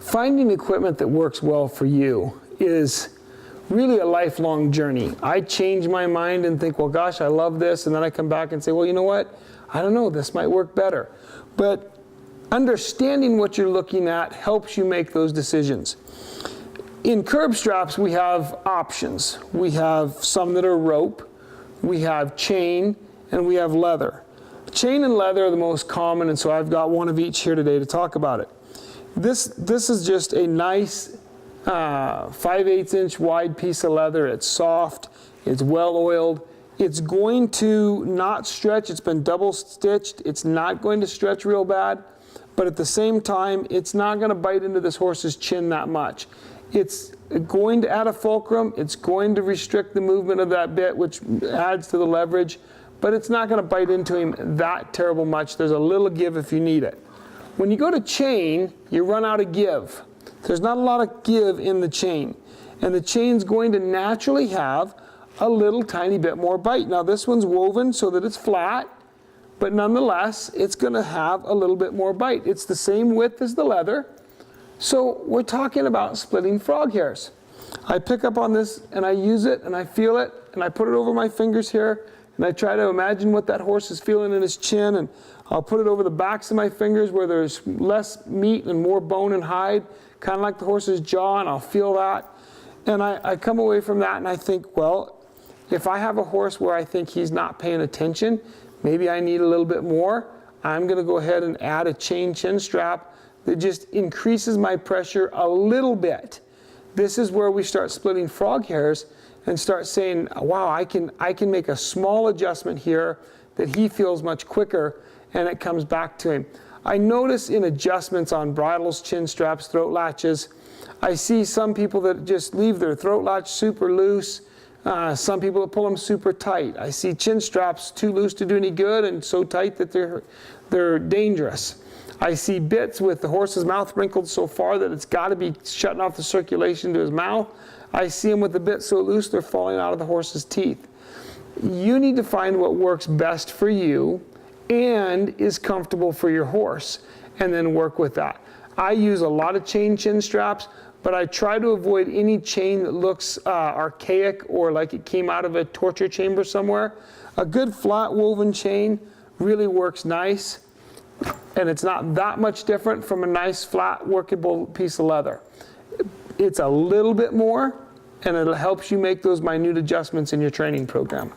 finding equipment that works well for you is really a lifelong journey. I change my mind and think, well, gosh, I love this, and then I come back and say, well, you know what? I don't know, this might work better. But understanding what you're looking at helps you make those decisions. In curb straps, we have options. We have some that are rope, we have chain, and we have leather. Chain and leather are the most common, and so I've got one of each here today to talk about it. This is just a nice 5/8 inch wide piece of leather. It's soft, it's well oiled. It's going to not stretch. It's been double stitched. It's not going to stretch real bad, but at the same time, it's not going to bite into this horse's chin that much. It's going to add a fulcrum. It's going to restrict the movement of that bit, which adds to the leverage, but it's not going to bite into him that terrible much. There's a little give if you need it. When you go to chain, you run out of give. There's not a lot of give in the chain, and the chain's going to naturally have a little tiny bit more bite. Now this one's woven so that it's flat, but nonetheless, it's going to have a little bit more bite. It's the same width as the leather, so we're talking about splitting frog hairs. I pick up on this and I use it and I feel it and I put it over my fingers here and I try to imagine what that horse is feeling in his chin, and I'll put it over the backs of my fingers where there's less meat and more bone and hide, kind of like the horse's jaw, and I'll feel that. And I come away from that and I think, well, if I have a horse where I think he's not paying attention, maybe I need a little bit more, I'm going to go ahead and add a chain chin strap that just increases my pressure a little bit. This is where we start splitting frog hairs and start saying, wow, I can make a small adjustment here that he feels much quicker, and it comes back to him. I notice in adjustments on bridles, chin straps, throat latches, I see some people that just leave their throat latch super loose, some people that pull them super tight. I see chin straps too loose to do any good and so tight that they're dangerous. I see bits with the horse's mouth wrinkled so far that it's got to be shutting off the circulation to his mouth. I see them with the bit so loose they're falling out of the horse's teeth. You need to find what works best for you and is comfortable for your horse, and then work with that. I use a lot of chain chin straps, but I try to avoid any chain that looks archaic or like it came out of a torture chamber somewhere. A good flat woven chain really works nice, and it's not that much different from a nice flat workable piece of leather. It's a little bit more, and it helps you make those minute adjustments in your training program.